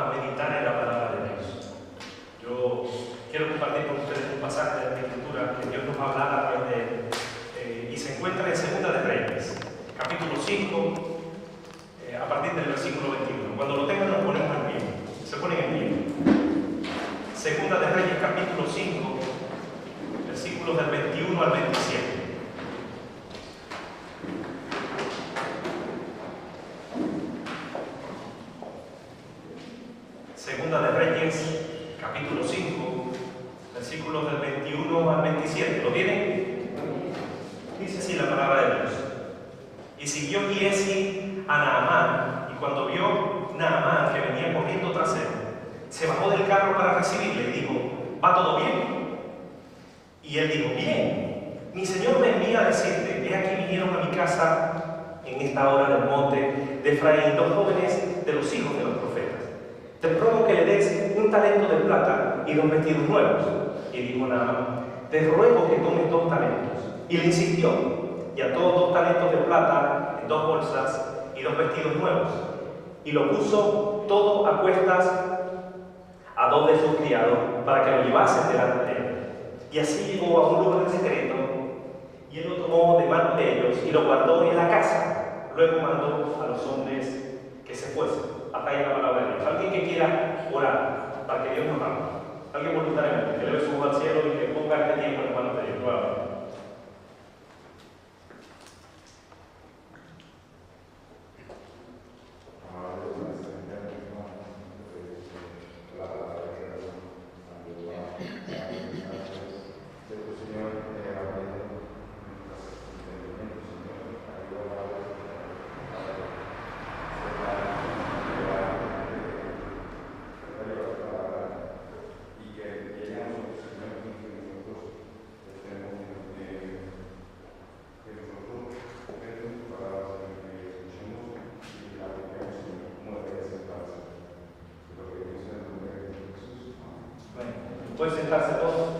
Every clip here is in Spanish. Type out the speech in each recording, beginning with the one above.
a meditar en la palabra de Dios. Yo quiero compartir con ustedes un pasaje de la Escritura que Dios nos va a hablar a través de y se encuentra en Segunda de Reyes, capítulo 5, a partir del versículo 21. Cuando lo tengan, nos ponemos en pie. Se ponen en pie. Segunda de Reyes, capítulo 5, versículos del 21 al 27. Segunda de Reyes, capítulo 5, versículos del 21 al 27. ¿Lo tienen? Dice así la palabra de Dios. Y siguió Giesi a Naamán, y cuando vio Naamán que venía corriendo tras él, se bajó del carro para recibirle y dijo: ¿Va todo bien? Y él dijo: bien. Mi señor me envía a decirte: he aquí vinieron a mi casa en esta hora del monte de Efraín 2 jóvenes de los hijos de los profetas. Te ruego que le des un talento de plata y 2 vestidos nuevos. Y dijo Naamán: te ruego que tomes 2 talentos. Y le insistió, y ató 2 talentos de plata en 2 bolsas y 2 vestidos nuevos. Y lo puso todo a cuestas a 2 de sus criados para que lo llevasen delante de él. Y así llegó a un lugar secreto, y él lo tomó de manos de ellos y lo guardó en la casa. Luego mandó a los hombres que se fuesen. Hasta ahí la palabra de Dios. Alguien que quiera orar para que Dios nos hable. Alguien voluntariamente que le suba al cielo y que ponga este tiempo en las manos de Dios. Nuevamente. Pueden sentarse todos.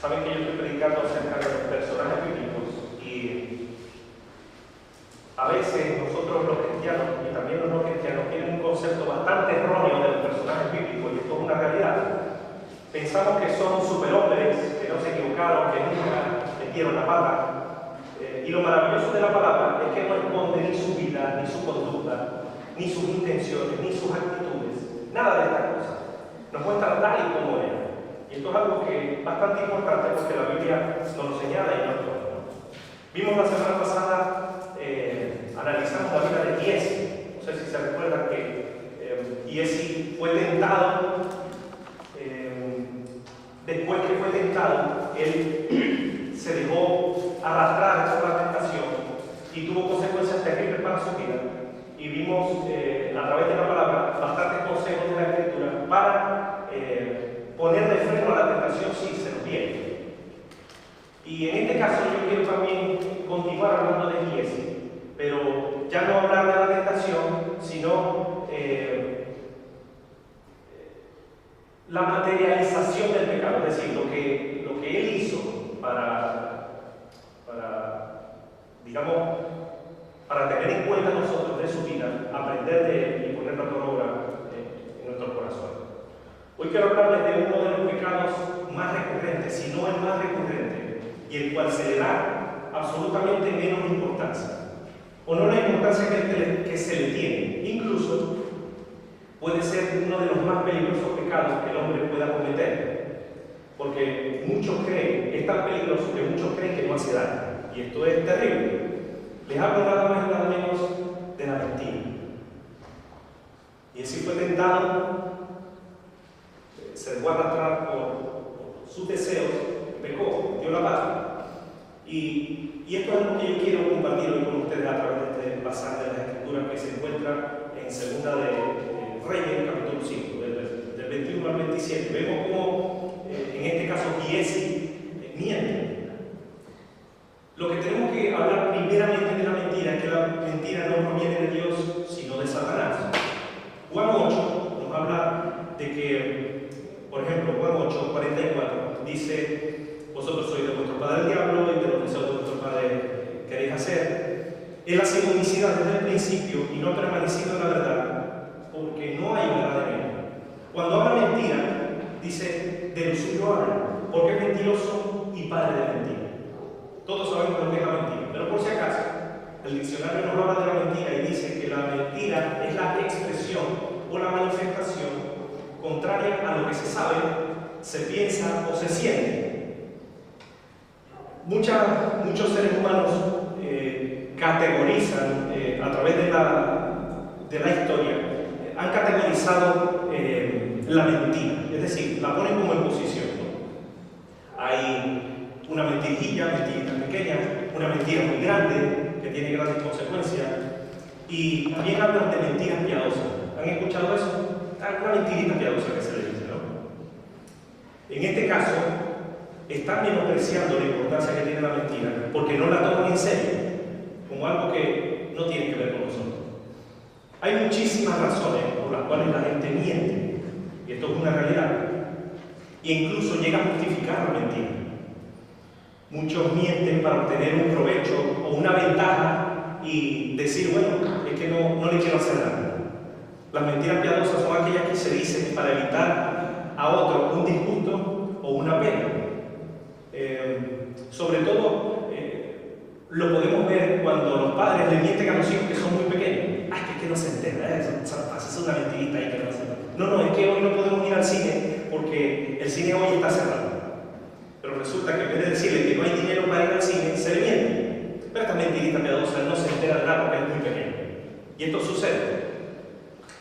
Saben que yo estoy predicando acerca de los personajes bíblicos y a veces nosotros los cristianos y también los no cristianos tienen un concepto bastante erróneo de los personajes bíblicos, y esto es una realidad. Pensamos que son superhombres, que no se equivocaron, que nunca metieron la pata. Y lo maravilloso de la palabra es que no esconde ni su vida, ni su conducta, ni sus intenciones, ni sus actitudes, nada de estas cosas. Nos muestra tal y como era. Y esto es algo que es bastante importante porque la Biblia nos lo señala y nos lo muestra. Vimos la semana pasada, analizamos la vida de Giesi. No sé si se recuerdan que Giesi fue tentado. Después que fue tentado, él se dejó arrastrar por la tentación y tuvo consecuencias terribles para su vida. Y vimos a través de la palabra bastantes consejos de la Escritura para ponerle freno a la tentación si se nos viene. Y en este caso yo quiero también continuar hablando de Giesi, pero ya no hablar de la tentación, sino la materialización del pecado, es decir, lo que él hizo para digamos, para tener en cuenta nosotros de su vida, aprender de él y ponerlo por obra en nuestro corazón. Hoy quiero hablarles de uno de los pecados más recurrentes, si no el más recurrente, y el cual se le da absolutamente menos importancia, o no la importancia que se le tiene. Incluso puede ser uno de los más peligrosos pecados que el hombre pueda cometer, porque muchos creen, es tan peligroso que muchos creen que no hace daño, y esto es terrible. Les hablo nada más y nada menos de la mentira. Y así fue tentado, se dejó arrastrar por sus deseos, pecó, dio la pata. Y esto es lo que yo quiero compartir hoy con ustedes a través de este pasaje de las Escrituras que se encuentra en Segunda de Reyes, capítulo 5, del 21 al 27. Vemos cómo, en este caso, Giesi miente. Lo que tenemos que hablar primeramente de la mentira es que la mentira no proviene de Dios, sino de Satanás. Juan 8 nos habla de que, por ejemplo, Juan 8, 44, dice: vosotros sois de vuestro padre el diablo y de los deseos de vuestro padre queréis hacer. Él ha sido homicida desde el principio y no ha permanecido en la verdad, porque no hay verdad en él. Cuando habla mentira, dice, de lo suyo habla, porque es mentiroso y padre de mentira. Todos sabemos lo que es la mentira, pero por si acaso, el diccionario nos habla de la mentira y dice que la mentira es la expresión o la manifestación contraria a lo que se sabe, se piensa o se siente. Muchos seres humanos categorizan a través de la historia, han categorizado la mentira, es decir, la ponen como en posición, ¿no? Hay una mentirilla pequeña, una mentira muy grande que tiene grandes consecuencias, y también hablan de mentiras piadosas. ¿Han escuchado eso? Una mentirita piadosa que se le dice, ¿no? En este caso, están menospreciando la importancia que tiene la mentira porque no la toman en serio, como algo que no tiene que ver con nosotros. Hay muchísimas razones por las cuales la gente miente, y esto es una realidad, e incluso llega a justificar la mentira. Muchos mienten para obtener un provecho o una ventaja y decir, bueno, es que no le quiero hacer nada. Las mentiras piadosas son aquellas que se dicen para evitar a otro un disgusto o una pena. Sobre todo, lo podemos ver cuando los padres le mienten a los hijos que son muy pequeños. Ay, que no se entera, eso es una mentirita ahí que no se entera. No, es que hoy no podemos ir al cine porque el cine hoy está cerrado. Pero resulta que en vez de decirle que no hay dinero para ir al cine, se le miente. Pero esta mentirita piadosa no se entera de nada porque es muy pequeño. Y esto sucede.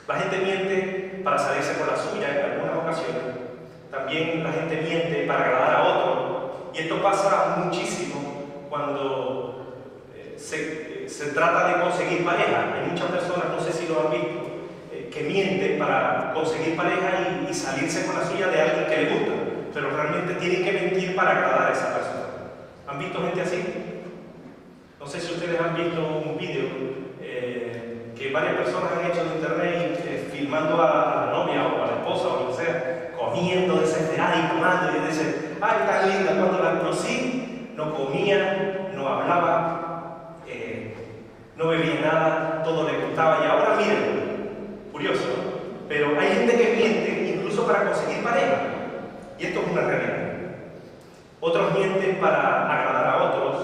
La gente miente para salirse con la suya en algunas ocasiones. También la gente miente para agradar a otro. Y esto pasa muchísimo cuando se trata de conseguir pareja. Hay muchas personas, no sé si lo han visto, que mienten para conseguir pareja y salirse con la suya de alguien que le gusta. Pero realmente tienen que mentir para agradar a esa persona. ¿Han visto gente así? No sé si ustedes han visto un vídeo que varias personas han hecho en internet filmando a la novia o a la esposa o lo que sea, comiendo desesperada y tomando y dicen, ay, tan linda, cuando la conocí, no comía, no hablaba, no bebía nada, todo le gustaba y ahora miren, curioso, ¿no? Pero hay gente que miente incluso para conseguir pareja y esto es una realidad. Otros mienten para agradar a otros,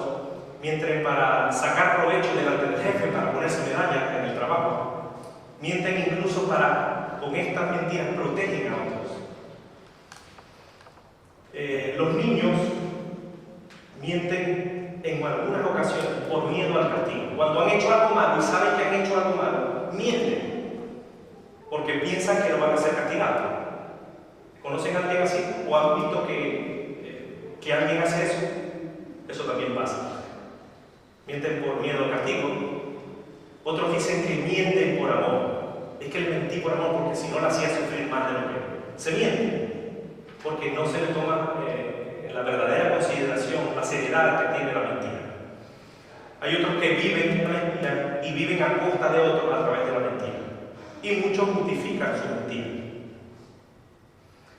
mienten para sacar provecho delante del jefe, para ponerse medallas en el trabajo. Mienten incluso para, con estas mentiras, protegen a otros. Los niños mienten en algunas ocasiones por miedo al castigo. Cuando han hecho algo malo y saben que han hecho algo malo, mienten porque piensan que no van a ser castigados. ¿Conocen a alguien así? ¿O han visto que alguien hace eso? Eso también pasa. Mienten por miedo al castigo. Otros dicen que mienten por amor. Es que le mentí por amor porque si no la hacía sufrir más de lo que se miente. Porque no se le toma en la verdadera consideración la seriedad que tiene la mentira. Hay otros que viven la mentira y viven a costa de otros a través de la mentira. Y muchos justifican su mentira.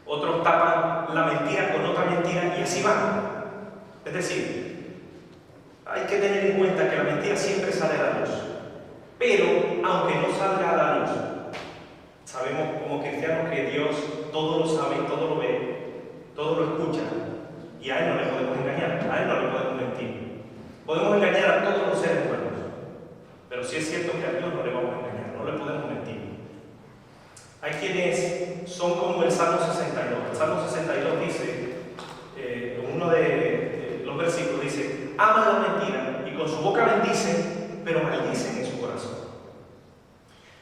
Otros tapan la mentira con otra mentira y así van. Es decir, hay que tener en cuenta que la mentira siempre sale a la luz. Pero, aunque no salga a la luz, sabemos como cristianos que Dios todo lo sabe, todo lo ve, todo lo escucha. Y a Él no le podemos engañar, a Él no le podemos mentir. Podemos engañar a todos los seres humanos. Pero sí es cierto que a Dios no le vamos a engañar, no le podemos mentir. Hay quienes son como el Salmo 62. El Salmo 62 dice, uno de los versículos dice, ama la mentira y con su boca bendicen, pero maldicen en su corazón.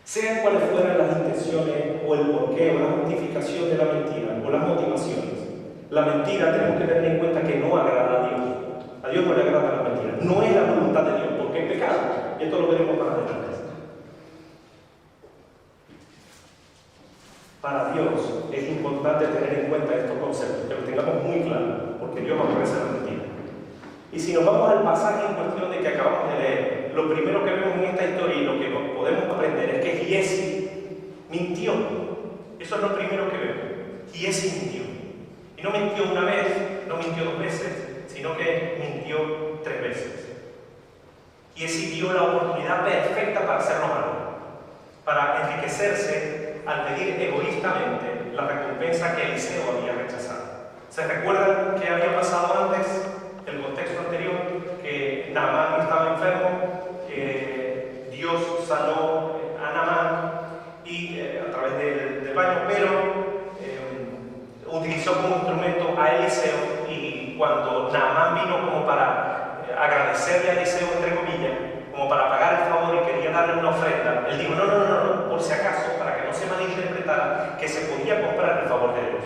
Sean cuales fueran las intenciones o el porqué o la justificación de la mentira o las motivaciones, la mentira tenemos que tener en cuenta que no agrada a Dios. A Dios no le agrada la mentira. No es la voluntad de Dios, porque es pecado. Y esto lo veremos más adelante. Para Dios es importante tener en cuenta estos conceptos, que los tengamos muy claros, porque Dios aborrece la mentira. Y si nos vamos al pasaje en cuestión de que acabamos de leer, lo primero que vemos en esta historia y lo que podemos aprender es que Giesi mintió. Eso es lo primero que vemos. Giesi mintió. Y no mintió una vez, no mintió 2 veces, sino que mintió 3 veces. Giesi vio la oportunidad perfecta para hacerlo mal, para enriquecerse al pedir egoístamente la recompensa que Eliseo había rechazado. ¿Se recuerdan qué había pasado antes? El contexto anterior, que Naamán estaba enfermo, que Dios sanó a Naamán y a través del baño, pero utilizó como instrumento a Eliseo, y cuando Naamán vino como para agradecerle a Eliseo, entre comillas, como para pagar el favor y quería darle una ofrenda, él dijo, no, por si acaso, para que no se malinterpretara que se podía comprar el favor de Dios.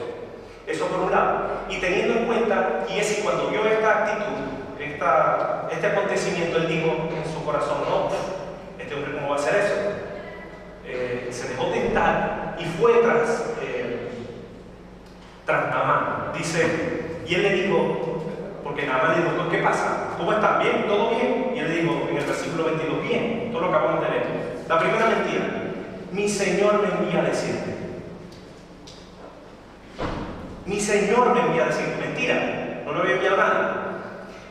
Eso por un lado. Y teniendo en cuenta, Giesi cuando vio esta actitud, este acontecimiento, él dijo en su corazón, no, este hombre cómo va a hacer eso. Se dejó tentar y fue tras Naamán. Dice, y él le dijo, porque Naamán le dijo, ¿qué pasa? ¿Cómo estás? ¿Bien? ¿Todo bien? Y él le dijo en el versículo 22, bien, todo lo que acabamos de leer. La primera mentira, mi Señor me envía a decirte. Mi Señor me envía a decirte. Mentira, no lo había enviado nada.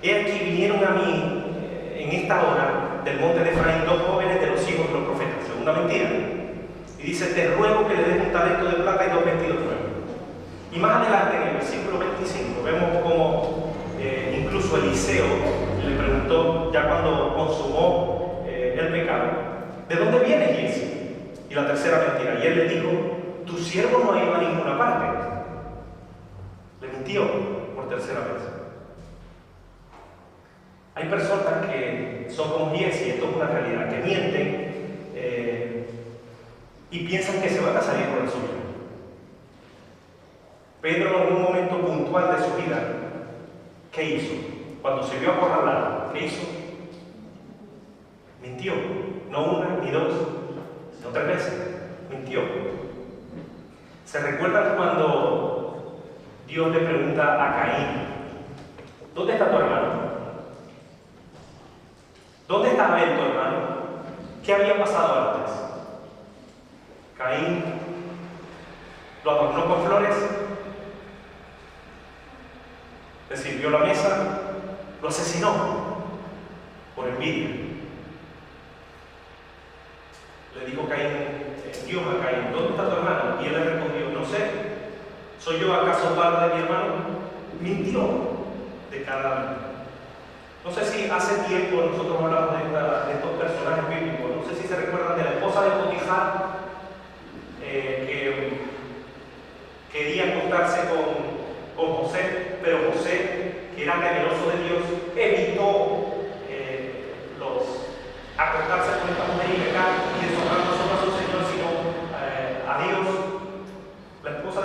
He aquí vinieron a mí en esta hora del monte de Efraín 2 jóvenes de los hijos de los profetas. Segunda mentira. Y dice, te ruego que le des un talento de plata y 2 vestidos nuevos. Y más adelante, en el versículo 25, vemos como incluso Eliseo le preguntó, ya cuando consumó el pecado, ¿de dónde viene Giesi? Y la tercera mentira, y él le dijo, tu siervo no ha ido a ninguna parte. Le mintió por tercera vez. Hay personas que son como Giesi, esto es una realidad, que mienten y piensan que se van a salir por el suyo. Pedro, en un momento puntual de su vida, ¿qué hizo? Cuando se vio acorralado, ¿qué hizo? Mintió. No una ni dos, sino 3 veces. Mintió. ¿Se recuerdan cuando Dios le pregunta a Caín, ¿dónde está tu hermano? ¿Dónde está Abel, tu hermano? ¿Qué había pasado antes? Caín lo adornó con flores, le sirvió la mesa, lo asesinó por envidia. Le dijo Caín, Dios a Caín, ¿dónde está tu hermano? Y él le respondió, no sé, ¿soy yo acaso padre de mi hermano? Mintió de cada uno. No sé si hace tiempo nosotros hablamos de estos personajes bíblicos, no sé si se recuerdan de la esposa de Potifar, que quería acostarse con José, pero José, que era temeroso de Dios, evitó acostarse con esta mujer y pecar y deshonrar no solo a su Señor, sino a Dios. La esposa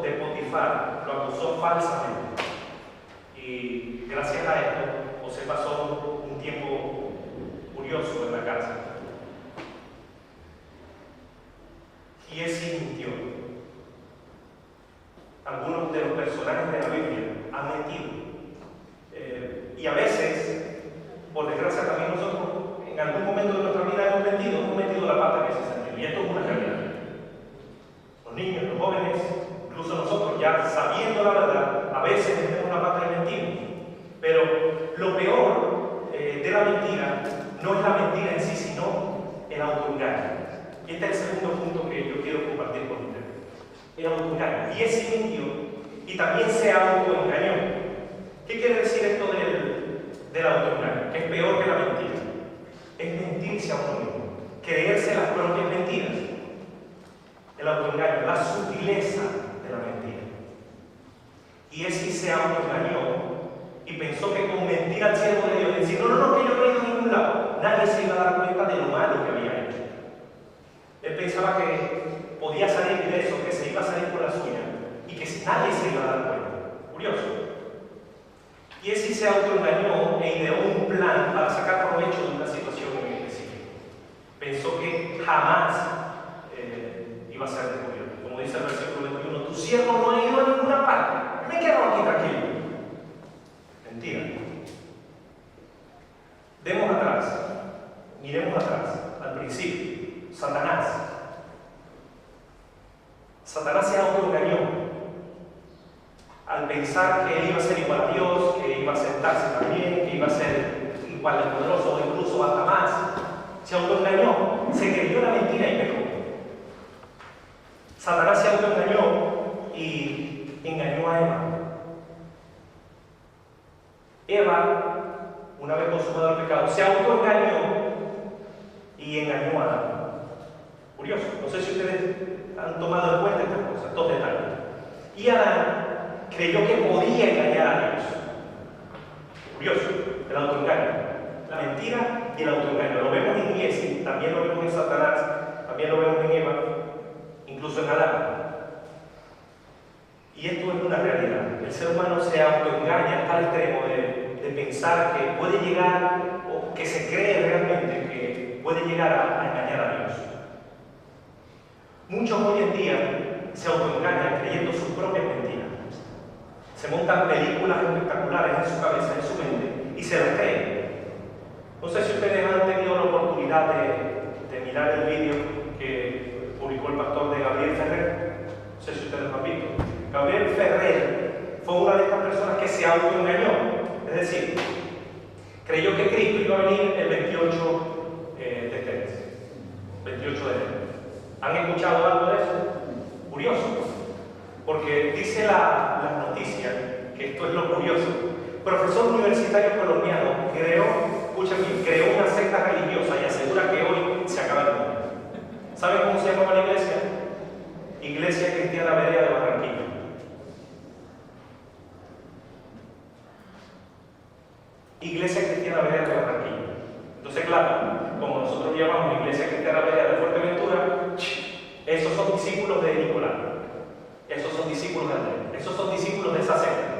de Potifar lo acusó falsamente. Y gracias a esto, José pasó un tiempo curioso en la cárcel. Giesi mintió. Algunos de los personajes de la Biblia han mentido. Y a veces, por desgracia, también nosotros en algún momento de nuestra vida hemos metido la pata en ese sentido. Y esto es una realidad. Los niños, los jóvenes, incluso nosotros, ya sabiendo la verdad, a veces metemos la pata y mentimos. Pero lo peor de la mentira no es la mentira en sí, sino el autoengaño. Y este es el segundo punto que yo quiero compartir con ustedes. El autoengaño. Giesi mintió y también se autoengañó. ¿Qué quiere decir esto del autoengaño? Que es peor que la mentira. Es mentirse a uno mismo, creerse las propias mentiras. El autoengaño, la sutileza de la mentira. Giesi se autoengañó y pensó que con mentir al siervo de Dios, decir, no, que yo no he ido a ningún lado, nadie se iba a dar cuenta de lo malo que había hecho. Él pensaba que podía salir de eso, que se iba a salir por la suya y que nadie se iba a dar cuenta. Curioso. Giesi se autoengañó e ideó un plan para sacar provecho de una situación en específico. Pensó que jamás iba a ser descubierto. Como dice el versículo 21, tu siervo no ha ido a ninguna parte. Me quedo aquí tranquilo. Mentira. Demos atrás, miremos atrás, al principio. Satanás se autoengañó al pensar que él iba a ser igual a Dios, que iba a sentarse también, que iba a ser igual de poderoso o incluso hasta más. Se autoengañó, se creyó la mentira y pecó. Satanás se autoengañó y engañó a Eva. Eva, una vez consumado el pecado, se autoengañó y engañó a Adán. Curioso, no sé si ustedes han tomado en cuenta estas cosas, dos detalles. Y Adán creyó que podía engañar a Dios. Curioso, el autoengaño, la mentira y el autoengaño. Lo vemos en Giesi, también lo vemos en Satanás, también lo vemos en Eva, incluso en Adán. Y esto es una realidad. El ser humano se autoengaña hasta el extremo de pensar que puede llegar, o que se cree realmente que puede llegar a engañar a Dios. Muchos hoy en día se autoengañan creyendo sus propias mentiras. Se montan películas espectaculares en su cabeza, en su mente, y se las creen. No sé si ustedes han tenido la oportunidad de mirar el vídeo que publicó el pastor de Gabriel Ferrer. No sé si ustedes lo han visto. Gabriel Ferrer fue una de estas personas que se autoengañó. Es decir, creyó que Cristo iba a venir el 28 de este mes. 28 de enero. ¿Han escuchado algo de eso? Curioso. Porque dice la noticia, que esto es lo curioso, profesor universitario colombiano creó una secta religiosa y asegura que hoy se acaba el mundo. ¿Saben cómo se llama la iglesia? Iglesia Cristiana Berea de Barranquilla. Iglesia Cristiana Berea de Barranquilla. Entonces, claro, como nosotros llamamos Iglesia Cristiana Berea de Fuerteventura, esos son discípulos de Nicolás. Esos son discípulos de Andrés. Esos son discípulos de esa secta.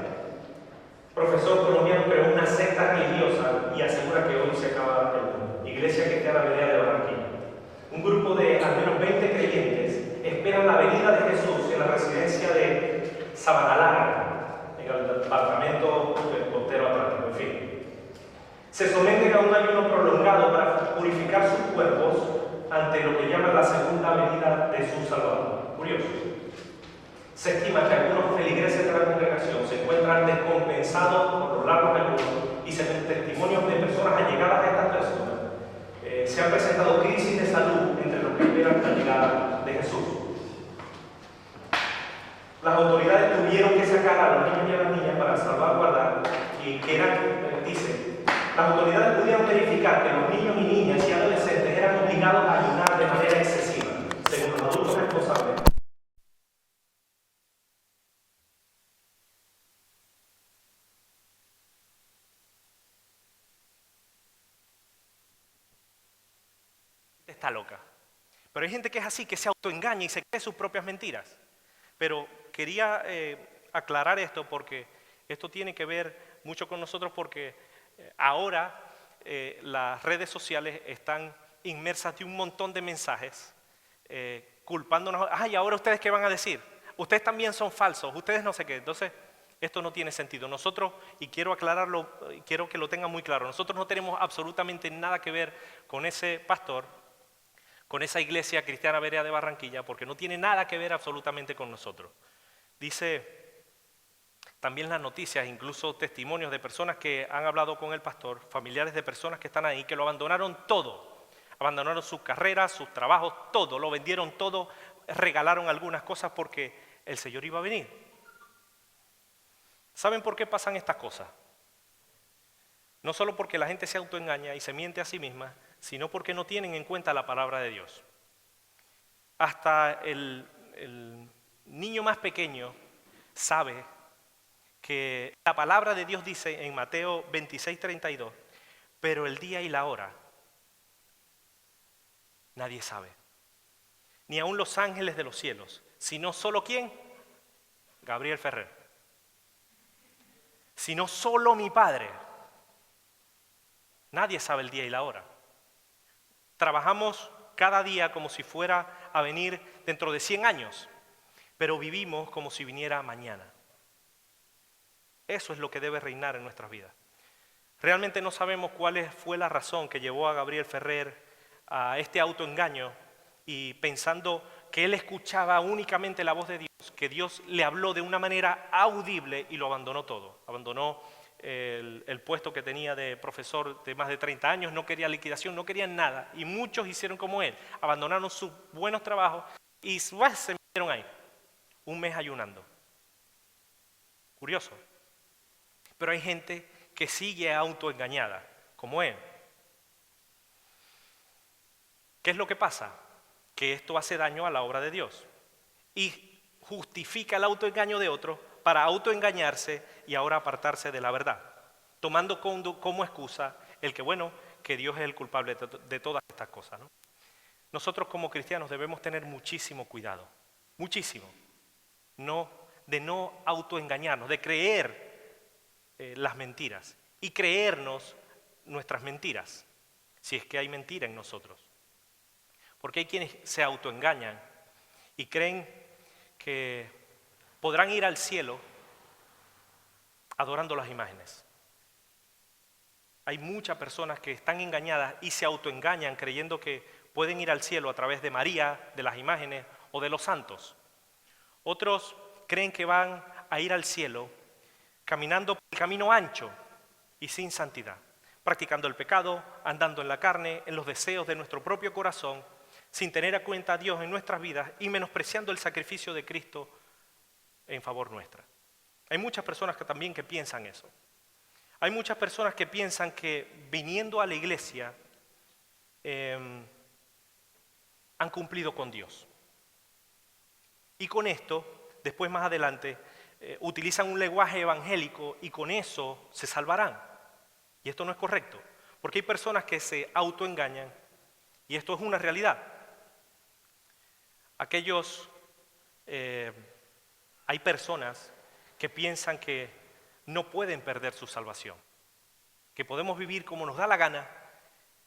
Profesor colombiano creó una secta religiosa y asegura que hoy se acaba el mundo. Iglesia Cristiana Berea de Barranquilla. Un grupo de al menos 20 creyentes esperan la venida de Jesús en la residencia de Sabanalarga, en el departamento del costero atlántico, en fin. Se someten a un ayuno prolongado para purificar sus cuerpos ante lo que llaman la segunda venida de su Salvador. Curioso. Se estima que algunos feligreses de la congregación se encuentran descompensados por los largos ayunos y según testimonios de personas allegadas a estas personas, se han presentado crisis de salud entre los que esperan la llegada de Jesús. Las autoridades tuvieron que sacar a los niños y a las niñas para salvaguardar y que eran, dice, las autoridades pudieron verificar que los niños y niñas y adolescentes eran obligados a ayunar de manera excesiva, según los adultos responsables. Está loca. Pero hay gente que es así, que se autoengaña y se cree sus propias mentiras. Pero quería aclarar esto porque esto tiene que ver mucho con nosotros porque ahora las redes sociales están inmersas de un montón de mensajes culpándonos. Ay, ahora ustedes qué van a decir. Ustedes también son falsos, ustedes no sé qué. Entonces, esto no tiene sentido. Nosotros, y quiero aclararlo, quiero que lo tengan muy claro, nosotros no tenemos absolutamente nada que ver con ese pastor, con esa iglesia cristiana Berea de Barranquilla, porque no tiene nada que ver absolutamente con nosotros. Dice también las noticias, incluso testimonios de personas que han hablado con el pastor, familiares de personas que están ahí, que lo abandonaron todo, abandonaron sus carreras, sus trabajos, todo, lo vendieron todo, regalaron algunas cosas porque el Señor iba a venir. ¿Saben por qué pasan estas cosas? No solo porque la gente se autoengaña y se miente a sí misma, sino porque no tienen en cuenta la palabra de Dios. Hasta el niño más pequeño sabe que la palabra de Dios dice en Mateo 26:32, pero el día y la hora nadie sabe, ni aun los ángeles de los cielos, sino solo ¿quién? Gabriel Ferrer. Sino solo mi Padre. Nadie sabe el día y la hora. Trabajamos cada día como si fuera a venir dentro de 100 años, pero vivimos como si viniera mañana. Eso es lo que debe reinar en nuestras vidas. Realmente no sabemos cuál fue la razón que llevó a Gabriel Ferrer a este autoengaño y pensando que él escuchaba únicamente la voz de Dios, que Dios le habló de una manera audible y lo abandonó todo. Abandonó el puesto que tenía de profesor de más de 30 años, no quería liquidación, no querían nada. Y muchos hicieron como él, abandonaron sus buenos trabajos y se metieron ahí, un mes ayunando. Curioso. Pero hay gente que sigue autoengañada, como él. ¿Qué es lo que pasa? Que esto hace daño a la obra de Dios y justifica el autoengaño de otros para autoengañarse y ahora apartarse de la verdad, tomando como excusa que Dios es el culpable de todas estas cosas, ¿no? Nosotros como cristianos debemos tener muchísimo cuidado, muchísimo, de no autoengañarnos, de creer las mentiras y creernos nuestras mentiras, si es que hay mentira en nosotros. Porque hay quienes se autoengañan y creen que podrán ir al cielo adorando las imágenes. Hay muchas personas que están engañadas y se autoengañan creyendo que pueden ir al cielo a través de María, de las imágenes o de los santos. Otros creen que van a ir al cielo caminando por el camino ancho y sin santidad, practicando el pecado, andando en la carne, en los deseos de nuestro propio corazón, sin tener en cuenta a Dios en nuestras vidas y menospreciando el sacrificio de Cristo en favor nuestra. Hay muchas personas que también piensan eso. Hay muchas personas que piensan que viniendo a la iglesia han cumplido con Dios. Y con esto, después más adelante, utilizan un lenguaje evangélico y con eso se salvarán. Y esto no es correcto, porque hay personas que se autoengañan y esto es una realidad. Hay personas que piensan que no pueden perder su salvación, que podemos vivir como nos da la gana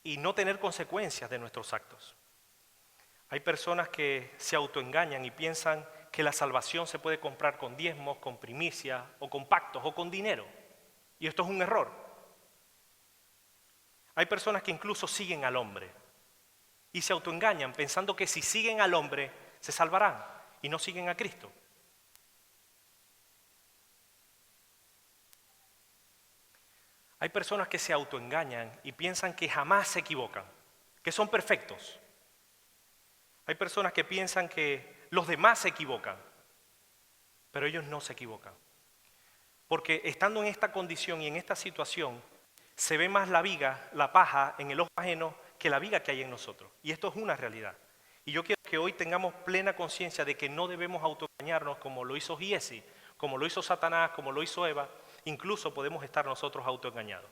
y no tener consecuencias de nuestros actos. Hay personas que se autoengañan y piensan que la salvación se puede comprar con diezmos, con primicias o con pactos o con dinero. Y esto es un error. Hay personas que incluso siguen al hombre y se autoengañan pensando que si siguen al hombre se salvarán y no siguen a Cristo. Hay personas que se autoengañan y piensan que jamás se equivocan, que son perfectos. Hay personas que piensan que los demás se equivocan, pero ellos no se equivocan. Porque estando en esta condición y en esta situación, se ve más la viga, la paja en el ojo ajeno que la viga que hay en nosotros. Y esto es una realidad. Y yo quiero que hoy tengamos plena conciencia de que no debemos autoengañarnos como lo hizo Giesi, como lo hizo Satanás, como lo hizo Eva. Incluso podemos estar nosotros autoengañados.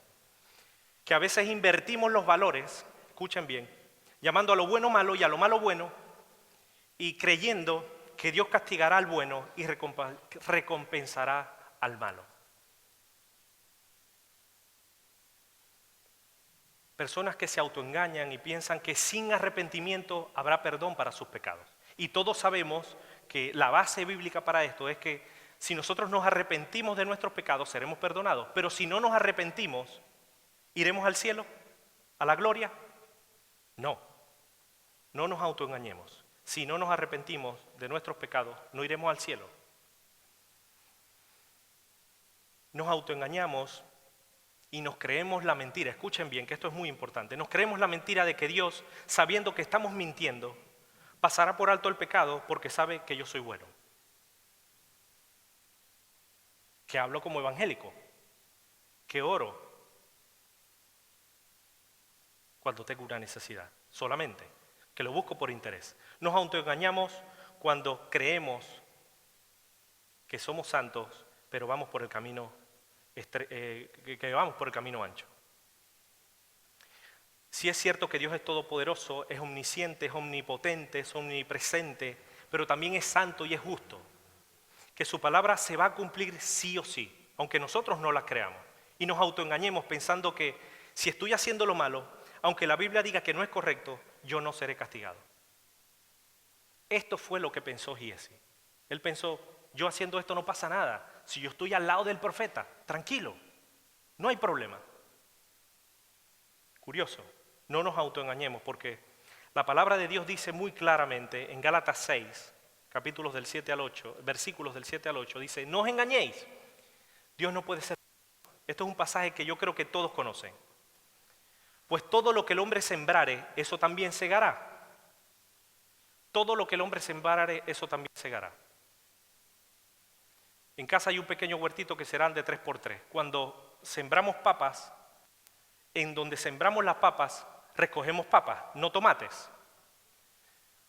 Que a veces invertimos los valores, escuchen bien, llamando a lo bueno malo y a lo malo bueno, y creyendo que Dios castigará al bueno y recompensará al malo. Personas que se autoengañan y piensan que sin arrepentimiento habrá perdón para sus pecados. Y todos sabemos que la base bíblica para esto es que si nosotros nos arrepentimos de nuestros pecados, seremos perdonados. Pero si no nos arrepentimos, ¿iremos al cielo? ¿A la gloria? No. No nos autoengañemos. Si no nos arrepentimos de nuestros pecados, no iremos al cielo. Nos autoengañamos y nos creemos la mentira. Escuchen bien, que esto es muy importante. Nos creemos la mentira de que Dios, sabiendo que estamos mintiendo, pasará por alto el pecado porque sabe que yo soy bueno. Que hablo como evangélico, que oro cuando tengo una necesidad, solamente, que lo busco por interés. Nos autoengañamos cuando creemos que somos santos, pero vamos por el camino ancho. Sí es cierto que Dios es todopoderoso, es omnisciente, es omnipotente, es omnipresente, pero también es santo y es justo. Que su palabra se va a cumplir sí o sí, aunque nosotros no la creamos. Y nos autoengañemos pensando que si estoy haciendo lo malo, aunque la Biblia diga que no es correcto, yo no seré castigado. Esto fue lo que pensó Giesi. Él pensó, yo haciendo esto no pasa nada. Si yo estoy al lado del profeta, tranquilo, no hay problema. Curioso, no nos autoengañemos porque la palabra de Dios dice muy claramente en Gálatas 6, capítulos del 7 al 8, versículos del 7 al 8, dice, no os engañéis, Dios no puede ser. Esto es un pasaje que yo creo que todos conocen. Pues todo lo que el hombre sembrare, eso también segará. Todo lo que el hombre sembrare, eso también segará. En casa hay un pequeño huertito que serán de 3x3. Cuando sembramos papas, en donde sembramos las papas, recogemos papas, no tomates.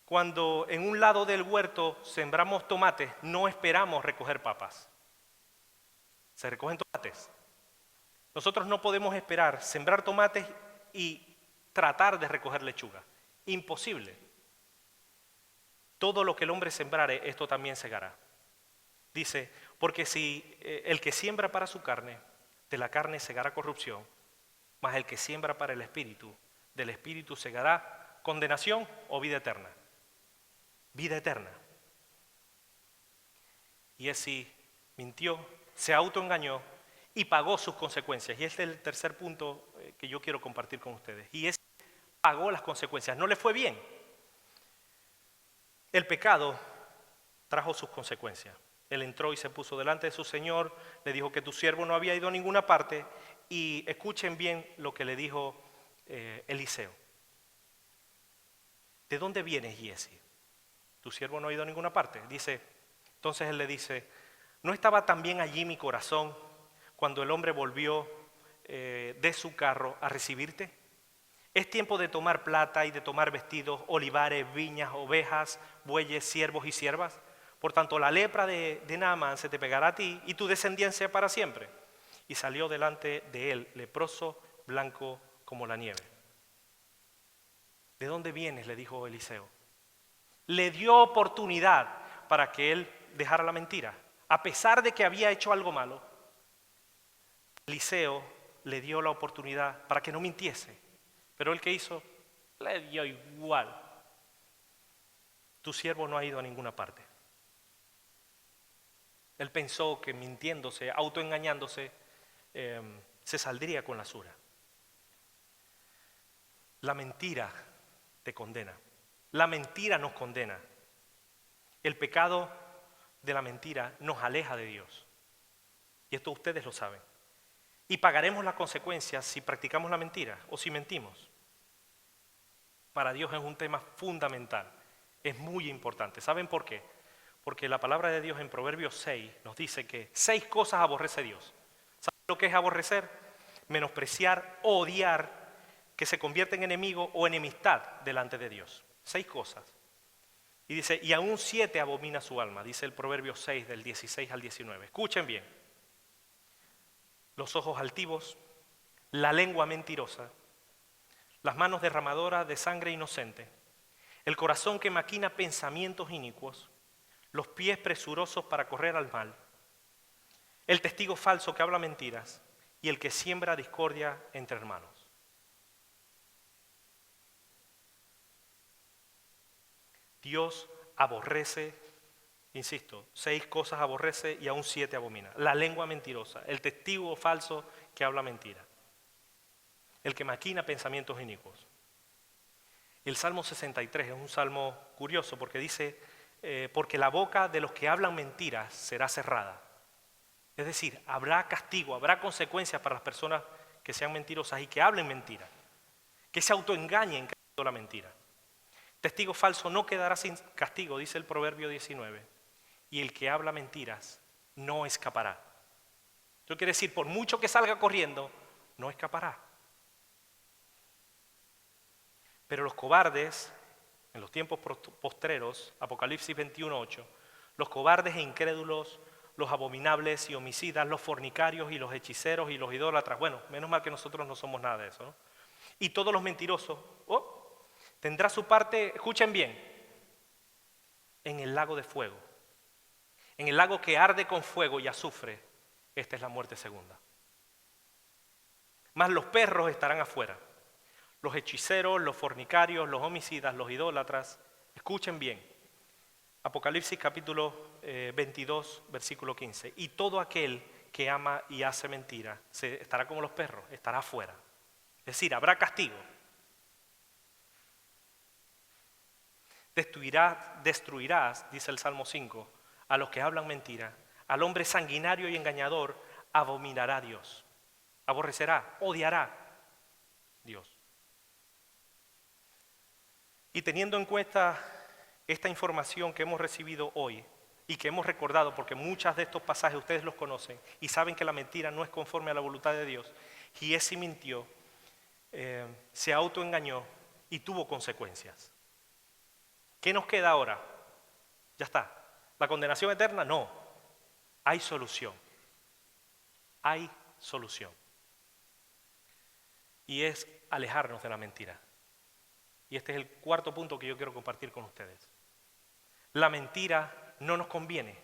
Cuando en un lado del huerto sembramos tomates, no esperamos recoger papas. Se recogen tomates. Nosotros no podemos esperar sembrar tomates y tratar de recoger lechuga. Imposible. Todo lo que el hombre sembrare, esto también segará. Dice, porque si el que siembra para su carne, de la carne segará corrupción, mas el que siembra para el espíritu, del espíritu segará condenación o vida eterna. Vida eterna. Y Giesi mintió, se autoengañó y pagó sus consecuencias. Y este es el tercer punto que yo quiero compartir con ustedes. Giesi pagó las consecuencias, no le fue bien. El pecado trajo sus consecuencias. Él entró y se puso delante de su Señor, le dijo que tu siervo no había ido a ninguna parte, y escuchen bien lo que le dijo Eliseo. ¿De dónde vienes, Giesi? Tu siervo no ha ido a ninguna parte. Entonces él le dice, ¿no estaba también allí mi corazón cuando el hombre volvió de su carro a recibirte? Es tiempo de tomar plata y de tomar vestidos, olivares, viñas, ovejas, bueyes, siervos y siervas. Por tanto, la lepra de Naamán se te pegará a ti y tu descendencia para siempre. Y salió delante de él, leproso, blanco como la nieve. ¿De dónde vienes?, le dijo Eliseo. Le dio oportunidad para que él dejara la mentira. A pesar de que había hecho algo malo, Eliseo le dio la oportunidad para que no mintiese. Pero él, ¿qué hizo? Le dio igual. Tu siervo no ha ido a ninguna parte. Él pensó que mintiéndose, autoengañándose, se saldría con la suya. La mentira te condena. La mentira nos condena. El pecado de la mentira nos aleja de Dios. Y esto ustedes lo saben. Y pagaremos las consecuencias si practicamos la mentira o si mentimos. Para Dios es un tema fundamental. Es muy importante. ¿Saben por qué? Porque la palabra de Dios en Proverbios 6 nos dice que 6 cosas aborrece Dios. ¿Saben lo que es aborrecer? Menospreciar, odiar, que se convierte en enemigo o enemistad delante de Dios. 6 cosas. Y dice, y aún 7 abomina su alma, dice el Proverbio 6 del 16 al 19. Escuchen bien. Los ojos altivos, la lengua mentirosa, las manos derramadoras de sangre inocente, el corazón que maquina pensamientos inicuos, los pies presurosos para correr al mal, el testigo falso que habla mentiras y el que siembra discordia entre hermanos. Dios aborrece, insisto, 6 cosas aborrece y aún 7 abomina. La lengua mentirosa, el testigo falso que habla mentira, el que maquina pensamientos inicuos. El Salmo 63 es un salmo curioso porque dice, porque la boca de los que hablan mentiras será cerrada. Es decir, habrá castigo, habrá consecuencias para las personas que sean mentirosas y que hablen mentira, que se autoengañen creyendo la mentira. Testigo falso no quedará sin castigo, dice el Proverbio 19, y el que habla mentiras no escapará. Eso quiere decir, por mucho que salga corriendo, no escapará. Pero los cobardes, en los tiempos postreros, Apocalipsis 21:8, los cobardes e incrédulos, los abominables y homicidas, los fornicarios y los hechiceros y los idólatras, bueno, menos mal que nosotros no somos nada de eso, ¿no? Y todos los mentirosos, tendrá su parte, escuchen bien, en el lago de fuego, en el lago que arde con fuego y azufre. Esta es la muerte segunda. Mas los perros estarán afuera. Los hechiceros, los fornicarios, los homicidas, los idólatras, escuchen bien. Apocalipsis capítulo 22, versículo 15. Y todo aquel que ama y hace mentira estará como los perros, estará afuera. Es decir, habrá castigo. Destruirás, dice el Salmo 5, a los que hablan mentira. Al hombre sanguinario y engañador abominará Dios. aborrecerá, odiará Dios. Y teniendo en cuenta esta información que hemos recibido hoy y que hemos recordado, porque muchos de estos pasajes ustedes los conocen y saben que la mentira no es conforme a la voluntad de Dios, Giesi mintió, se autoengañó y tuvo consecuencias. ¿Qué nos queda ahora? Ya está. ¿La condenación eterna? No. Hay solución. Hay solución. Y es alejarnos de la mentira. Y este es el cuarto punto que yo quiero compartir con ustedes. La mentira no nos conviene.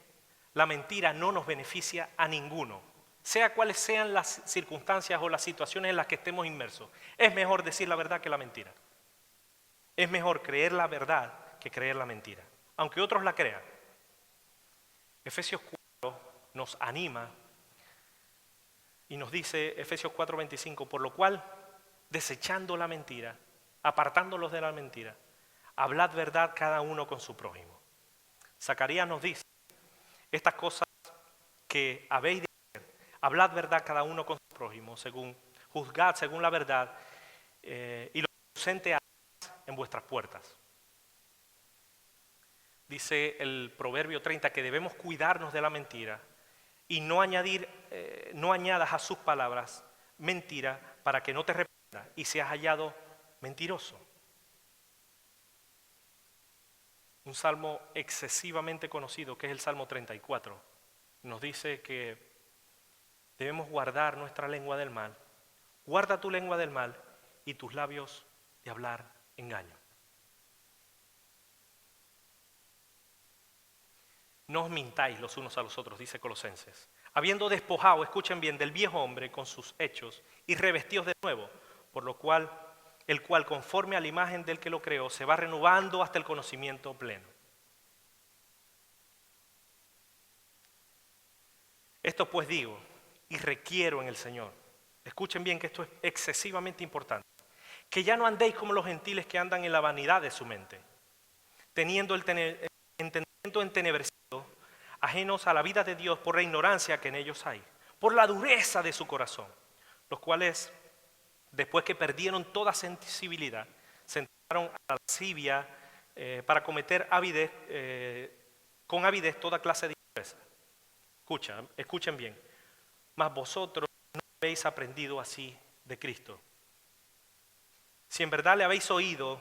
La mentira no nos beneficia a ninguno. Sea cuales sean las circunstancias o las situaciones en las que estemos inmersos. Es mejor decir la verdad que la mentira. Es mejor creer la verdad que creer la mentira, aunque otros la crean. Efesios 4 nos anima y nos dice, Efesios 4:25, por lo cual, desechando la mentira, apartándolos de la mentira, hablad verdad cada uno con su prójimo. Zacarías nos dice, estas cosas que habéis de hacer, hablad verdad cada uno con su prójimo, juzgad según la verdad, y lo ausente en vuestras puertas. Dice el Proverbio 30 que debemos cuidarnos de la mentira y no añadas a sus palabras mentira para que no te arrepientas y seas hallado mentiroso. Un salmo excesivamente conocido que es el Salmo 34 nos dice que debemos guardar nuestra lengua del mal. Guarda tu lengua del mal y tus labios de hablar engaño. No os mintáis los unos a los otros, dice Colosenses. Habiendo despojado, escuchen bien, del viejo hombre con sus hechos y revestidos de nuevo, por lo cual, el cual conforme a la imagen del que lo creó, se va renovando hasta el conocimiento pleno. Esto pues digo y requiero en el Señor. Escuchen bien que esto es excesivamente importante. Que ya no andéis como los gentiles que andan en la vanidad de su mente, teniendo el entendimiento entenebrecido, ajenos a la vida de Dios por la ignorancia que en ellos hay, por la dureza de su corazón, los cuales, después que perdieron toda sensibilidad, se entregaron a la lascivia para cometer con avidez toda clase de impureza. Escuchen bien, mas vosotros no habéis aprendido así de Cristo. Si en verdad le habéis oído,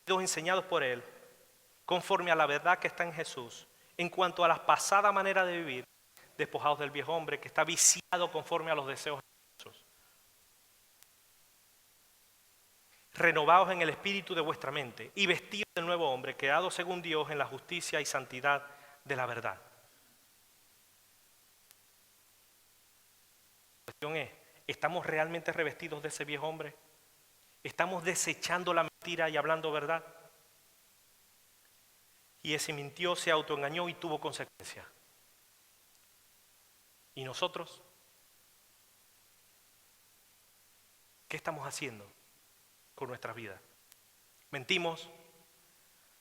enseñados por Él, conforme a la verdad que está en Jesús, en cuanto a la pasada manera de vivir, despojados del viejo hombre que está viciado conforme a los deseos religiosos. Renovados en el espíritu de vuestra mente y vestidos del nuevo hombre, creado según Dios en la justicia y santidad de la verdad. La cuestión es, ¿estamos realmente revestidos de ese viejo hombre? ¿Estamos desechando la mentira y hablando verdad? Y ese mintió, se autoengañó y tuvo consecuencias. ¿Y nosotros? ¿Qué estamos haciendo con nuestras vidas? ¿Mentimos?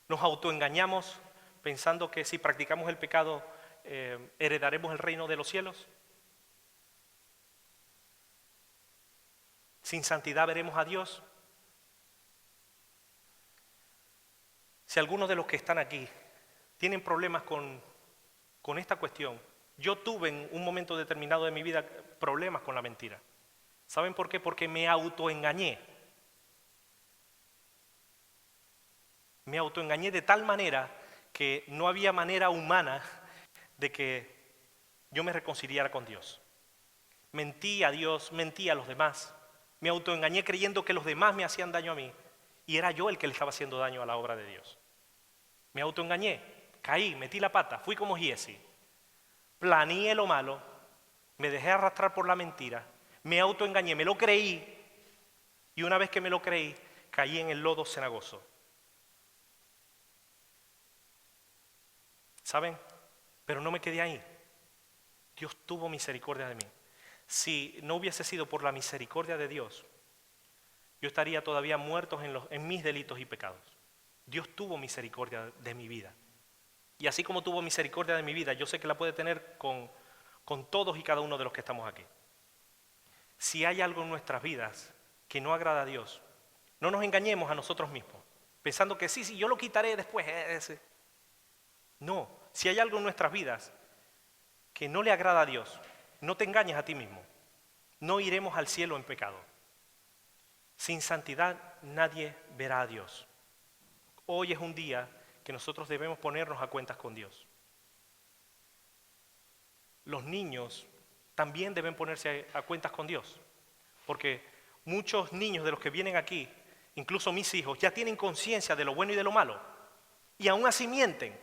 ¿Nos autoengañamos pensando que si practicamos el pecado heredaremos el reino de los cielos? ¿Sin santidad veremos a Dios? Si algunos de los que están aquí tienen problemas con esta cuestión, yo tuve en un momento determinado de mi vida problemas con la mentira. ¿Saben por qué? Porque me autoengañé. Me autoengañé de tal manera que no había manera humana de que yo me reconciliara con Dios. Mentí a Dios, mentí a los demás. Me autoengañé creyendo que los demás me hacían daño a mí y era yo el que le estaba haciendo daño a la obra de Dios. Me autoengañé, caí, metí la pata, fui como Giesi. Planeé lo malo, me dejé arrastrar por la mentira, me autoengañé, me lo creí y una vez que me lo creí, caí en el lodo cenagoso. ¿Saben? Pero no me quedé ahí. Dios tuvo misericordia de mí. Si no hubiese sido por la misericordia de Dios, yo estaría todavía muerto en mis delitos y pecados. Dios tuvo misericordia de mi vida. Y así como tuvo misericordia de mi vida, yo sé que la puede tener con todos y cada uno de los que estamos aquí. Si hay algo en nuestras vidas que no agrada a Dios, no nos engañemos a nosotros mismos, pensando que sí, yo lo quitaré después. No, si hay algo en nuestras vidas que no le agrada a Dios, no te engañes a ti mismo. No iremos al cielo en pecado. Sin santidad nadie verá a Dios. Hoy es un día que nosotros debemos ponernos a cuentas con Dios. Los niños también deben ponerse a cuentas con Dios, porque muchos niños de los que vienen aquí, incluso mis hijos, ya tienen conciencia de lo bueno y de lo malo, y aún así mienten,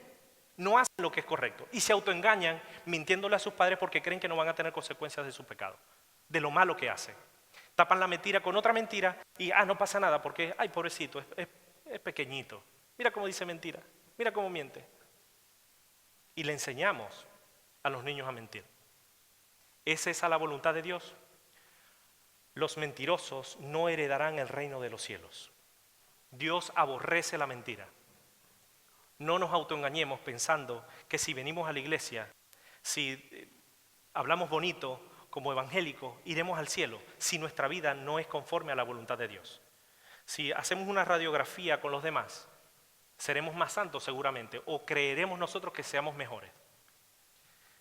no hacen lo que es correcto, y se autoengañan mintiéndole a sus padres porque creen que no van a tener consecuencias de su pecado, de lo malo que hacen. Tapan la mentira con otra mentira y no pasa nada porque, ay, pobrecito, es pequeñito. Mira cómo dice mentira, mira cómo miente. Y le enseñamos a los niños a mentir. ¿Es esa la voluntad de Dios? Los mentirosos no heredarán el reino de los cielos. Dios aborrece la mentira. No nos autoengañemos pensando que si venimos a la iglesia, si hablamos bonito como evangélicos, iremos al cielo, si nuestra vida no es conforme a la voluntad de Dios. Si hacemos una radiografía con los demás, seremos más santos seguramente, o creeremos nosotros que seamos mejores.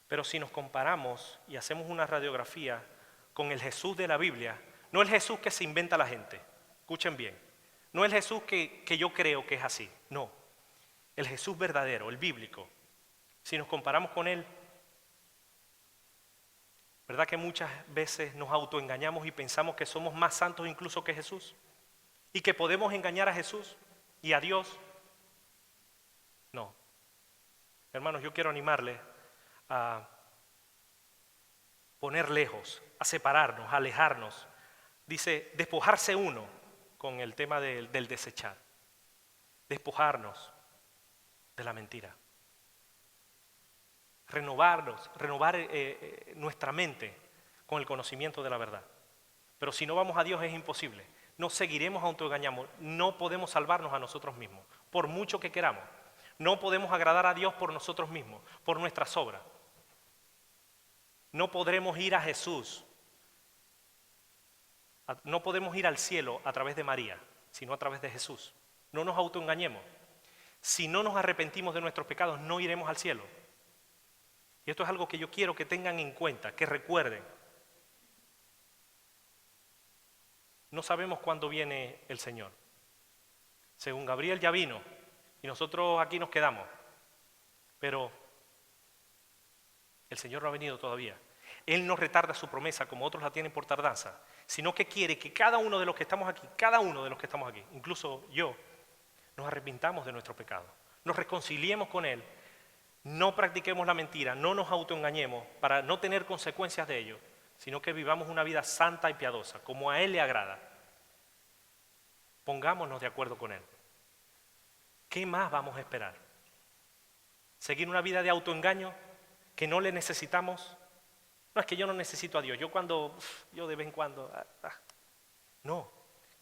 Pero si nos comparamos y hacemos una radiografía con el Jesús de la Biblia, no el Jesús que se inventa la gente, escuchen bien, no el Jesús que yo creo que es así, no, el Jesús verdadero, el bíblico. Si nos comparamos con Él, ¿verdad que muchas veces nos autoengañamos y pensamos que somos más santos incluso que Jesús? ¿Y que podemos engañar a Jesús y a Dios? No. Hermanos, yo quiero animarles a poner lejos, a separarnos, a alejarnos. Dice, despojarse uno con el tema del desechar. Despojarnos de la mentira. Renovar nuestra mente con el conocimiento de la verdad. Pero si no vamos a Dios es imposible. Nos seguiremos autoengañando. No podemos salvarnos a nosotros mismos, por mucho que queramos. No podemos agradar a Dios por nosotros mismos, por nuestras obras. No podremos ir a Jesús. No podemos ir al cielo a través de María, sino a través de Jesús. No nos autoengañemos. Si no nos arrepentimos de nuestros pecados, no iremos al cielo. Y esto es algo que yo quiero que tengan en cuenta, que recuerden. No sabemos cuándo viene el Señor. Según Gabriel ya vino y nosotros aquí nos quedamos. Pero el Señor no ha venido todavía. Él no retarda su promesa como otros la tienen por tardanza, sino que quiere que cada uno de los que estamos aquí, incluso yo, nos arrepintamos de nuestro pecado, nos reconciliemos con Él, no practiquemos la mentira, no nos autoengañemos para no tener consecuencias de ello, sino que vivamos una vida santa y piadosa, como a Él le agrada. Pongámonos de acuerdo con Él. ¿Qué más vamos a esperar? ¿Seguir una vida de autoengaño que no le necesitamos? No, es que yo no necesito a Dios, yo de vez en cuando. No,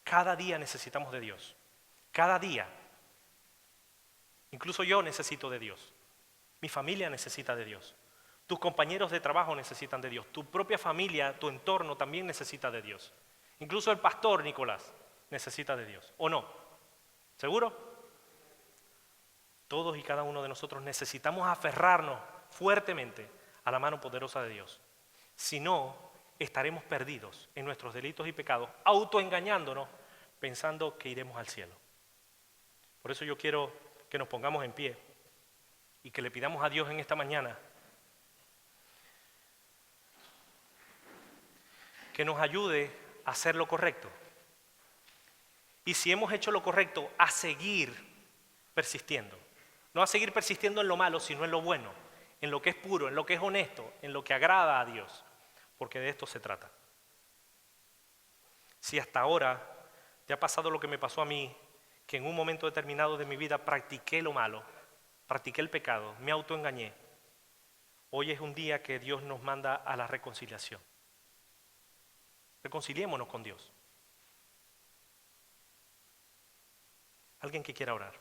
cada día necesitamos de Dios, cada día. Incluso yo necesito de Dios, mi familia necesita de Dios, tus compañeros de trabajo necesitan de Dios, tu propia familia, tu entorno también necesita de Dios. Incluso el pastor Nicolás necesita de Dios, ¿o no? ¿Seguro? Todos y cada uno de nosotros necesitamos aferrarnos fuertemente a la mano poderosa de Dios. Si no, estaremos perdidos en nuestros delitos y pecados, autoengañándonos, pensando que iremos al cielo. Por eso yo quiero que nos pongamos en pie y que le pidamos a Dios en esta mañana que nos ayude a hacer lo correcto. Y si hemos hecho lo correcto, a seguir persistiendo. No a seguir persistiendo en lo malo, sino en lo bueno, en lo que es puro, en lo que es honesto, en lo que agrada a Dios, porque de esto se trata. Si hasta ahora te ha pasado lo que me pasó a mí, que en un momento determinado de mi vida practiqué lo malo, practiqué el pecado, me autoengañé, hoy es un día que Dios nos manda a la reconciliación. Reconciliémonos con Dios. ¿Alguien que quiera orar?